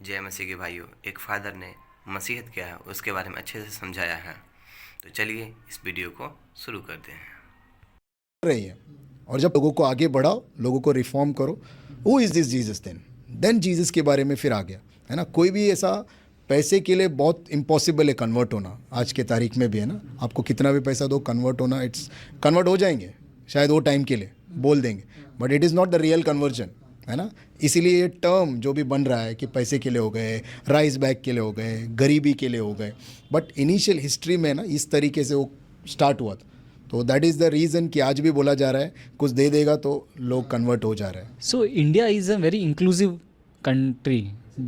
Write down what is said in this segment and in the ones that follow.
जय मसीह के भाइयों, एक फादर ने मसीहत क्या है उसके बारे में अच्छे से समझाया है। तो चलिए इस वीडियो को शुरू करते हैं। रही है। और जब लोगों को आगे बढ़ाओ, लोगों को रिफॉर्म करो, who is this Jesus then Jesus के बारे में फिर आ गया, है ना। कोई भी ऐसा पैसे के लिए बहुत इम्पॉसिबल है कन्वर्ट होना, आज के तारीख में भी, है ना। आपको कितना भी पैसा दो, कन्वर्ट होना, इट्स कन्वर्ट हो जाएंगे शायद वो टाइम के लिए बोल देंगे, but it is not the real conversion, है ना। इसीलिए ये टर्म जो भी बन रहा है कि पैसे के लिए हो गए, राइस बैग के लिए हो गए, गरीबी के लिए हो गए, बट इनिशियल हिस्ट्री में ना इस तरीके से वो स्टार्ट हुआ था। तो दैट इज़ द रीज़न कि आज भी बोला जा रहा है कुछ दे देगा तो लोग कन्वर्ट हो जा रहे हैं। So India is a very inclusive country,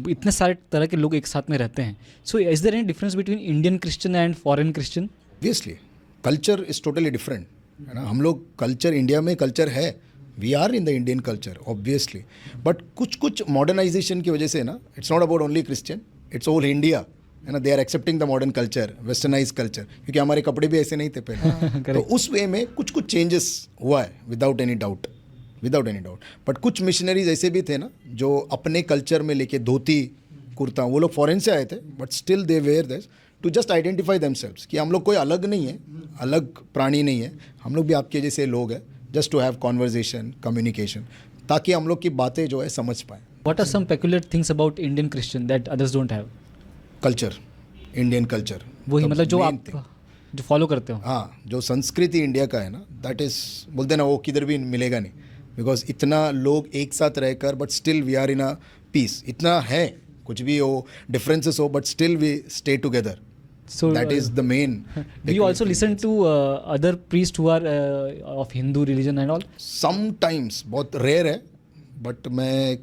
इतने सारे तरह के लोग एक साथ में रहते हैं। So is there any difference between Indian Christian and foreign Christian? Obviously culture is totally different, है ना। हम लोग कल्चर, इंडिया में कल्चर है, we are in the Indian culture obviously, but कुछ मॉडर्नाइजेशन की वजह से ना, it's not about only Christian, it's all India, है ना। They are accepting the modern culture, westernise culture, क्योंकि हमारे कपड़े भी ऐसे नहीं थे पहले। तो उस वे में कुछ चेंजेस हुआ है, विदाउट एनी डाउट। बट कुछ मिशनरीज ऐसे भी थे ना जो अपने कल्चर में लेके धोती कुर्ता, वो लोग फॉरेन से आए थे, but still they wear this to just identify themselves कि हम लोग कोई अलग नहीं है, अलग प्राणी नहीं है, हम लोग भी आपके जैसे लोग हैं, just to have conversation, communication, ताकि हम लोग की बातें जो है समझ पाएँ। What are some peculiar things about Indian Christian that others don't have? Culture, Indian culture, वही मतलब जो main आप thing। जो फॉलो करते हो। हाँ, जो संस्कृति इंडिया का है ना, दैट इज़, बोलते ना, वो किधर भी मिलेगा नहीं, बिकॉज इतना लोग एक साथ रहकर, but still we are in a peace. इतना है, कुछ भी हो, डिफरेंसेस हो, but still we stay together. So that is the main. do you also listen to other priests who are of Hindu religion and all? Sometimes, बहुत rare है, but मैं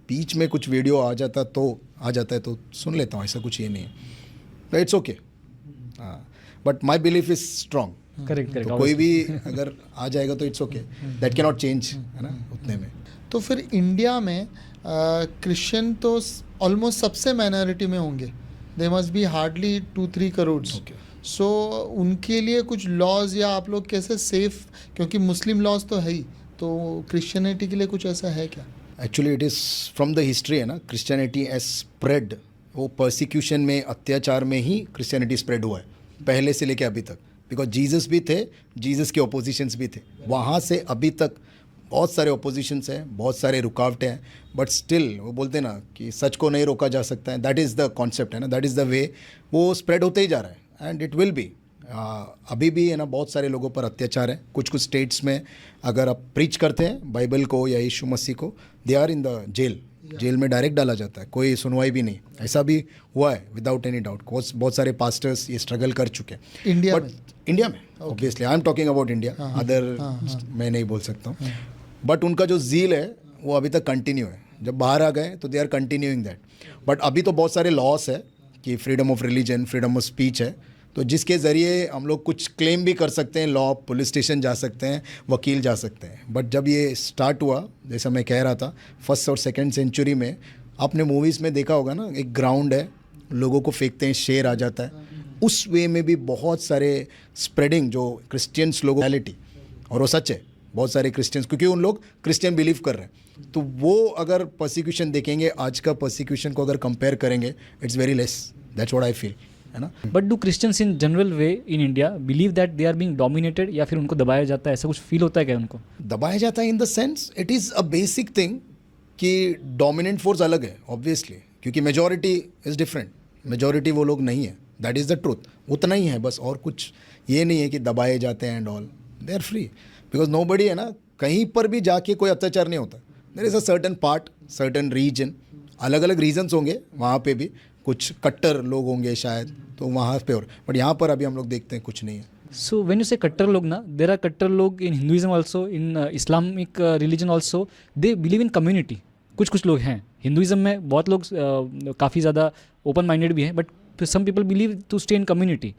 बीच में कुछ वीडियो आ जाता है तो सुन लेता हूँ, ऐसा कुछ ये नहीं है, इट्स ओके। हाँ, but my belief is strong. Correct, तो कोई भी अगर आ जाएगा तो it's okay, that can not change, है ना, उतने में। तो फिर इंडिया में क्रिश्चियन तो ऑलमोस्ट सबसे माइनॉरिटी में होंगे, they must be hardly 2-3 crore. Okay. सो उनके लिए कुछ लॉज, या आप लोग कैसे सेफ, क्योंकि मुस्लिम लॉज तो है ही, तो क्रिश्चियनिटी के लिए कुछ ऐसा है क्या? Actually it is from the history, है ना। क्रिश्चियनिटी एज स्प्रेड, वो परसिक्यूशन में, अत्याचार में ही क्रिश्चियनिटी स्प्रेड हुआ है, पहले से लेके अभी तक। बिकॉज जीसस भी थे, जीसस के ओपोजिशंस भी थे, वहाँ से अभी तक बहुत सारे ओपोजिशंस हैं, बहुत सारे रुकावटें हैं, बट स्टिल वो बोलते हैं ना कि सच को नहीं रोका जा सकता है। दैट इज़ द कॉन्सेप्ट, है ना, दैट इज़ द वे। वो स्प्रेड होते ही जा रहा है एंड इट विल बी। अभी भी, है ना, बहुत सारे लोगों पर अत्याचार है। कुछ स्टेट्स में अगर आप प्रीच करते हैं बाइबल को या यीशु मसीह को, they are in the jail में डायरेक्ट डाला जाता है, कोई सुनवाई भी नहीं। ऐसा भी हुआ है विदाउट एनी डाउट। बहुत सारे पास्टर्स ये स्ट्रगल कर चुके हैं इंडिया में obviously. I am talking about India, other मैं नहीं बोल सकता हूँ, बट उनका जो जील है वो अभी तक कंटिन्यू है। जब बाहर आ गए तो they are continuing that. But अभी तो बहुत सारे लॉस है कि freedom of religion, freedom of speech है, तो जिसके ज़रिए हम लोग कुछ क्लेम भी कर सकते हैं, लॉ, पुलिस स्टेशन जा सकते हैं, वकील जा सकते हैं। बट जब ये स्टार्ट हुआ, जैसा मैं कह रहा था, 1st और 2nd सेंचुरी में, आपने मूवीज़ में देखा होगा ना, एक ग्राउंड है, लोगों को फेंकते हैं, शेर आ जाता है। उस वे में भी बहुत सारे स्प्रेडिंग जो क्रिश्चियंस लोगों रियलिटी, और वो सच है, बहुत सारे क्रिश्चियंस, क्योंकि उन लोग क्रिश्चियन बिलीव कर रहे हैं, तो वो अगर परसिक्यूशन देखेंगे, आज का परसिक्यूशन को अगर कंपेयर करेंगे, it's very less. That's what I feel, है ना। But do Christians in general way in India believe that they are being dominated, या फिर उनको दबाया जाता है, ऐसा कुछ फील होता है क्या उनको? दबाया जाता है in the sense, it is a basic thing कि डोमिनेंट फोर्स अलग है ऑब्वियसली, क्योंकि मेजॉरिटी इज़ डिफरेंट। मेजॉरिटी वो लोग नहीं है, दैट इज़ द ट्रूथ, उतना ही है बस, और कुछ ये नहीं है कि दबाए जाते हैं and all. They are free, because nobody, है ना, कहीं पर भी जाके कोई अत्याचार नहीं होता। There is a certain part, certain region, अलग अलग रीजन्स होंगे वहाँ पे भी, कुछ कट्टर लोग होंगे शायद, तो वहाँ पे, और बट यहाँ पर अभी हम लोग देखते हैं कुछ नहीं है। सो व्हेन यू से कट्टर लोग ना, देयर आर कट्टर लोग in Hinduism also, in Islamic religion also, they believe in community. कुछ लोग हैं हिंदुइज्म में, बहुत लोग काफ़ी ज़्यादा ओपन माइंडेड भी हैं, but some people believe to stay in community.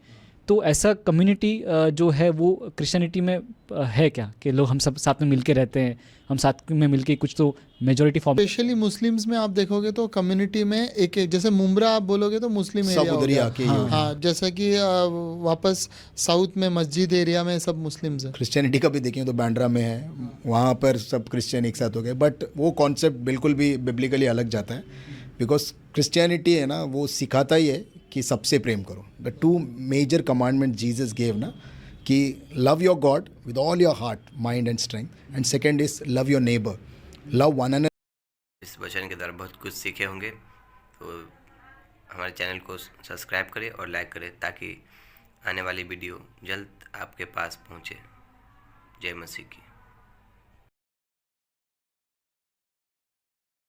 तो ऐसा कम्युनिटी जो है वो क्रिश्चियनिटी में है क्या, कि लोग हम सब साथ में मिलके रहते हैं, हम साथ में मिलके कुछ तो मेजॉरिटी फॉर्म? स्पेशली मुस्लिम्स में आप देखोगे तो कम्युनिटी में एक जैसे मुंब्रा आप बोलोगे तो मुस्लिम एरिया हो गया। हाँ, जैसा कि वापस साउथ में मस्जिद एरिया में सब मुस्लिम्स हैं। क्रिश्चियनिटी का भी देखें तो बांद्रा में है, वहाँ पर सब क्रिश्चियन एक साथ हो गए, बट वो कॉन्सेप्ट बिल्कुल भी बिब्लिकली अलग जाता है। बिकॉज क्रिश्चियनिटी है ना वो सिखाता ही है कि सबसे प्रेम करो. The 2 major commandment Jesus gave ना कि love your God with all your heart mind and strength, and second is love your neighbour, love one another. इस वचन के द्वारा बहुत कुछ सीखे होंगे, तो हमारे चैनल को सब्सक्राइब करें और लाइक करें ताकि आने वाली वीडियो जल्द आपके पास पहुँचे. जय मसीह की.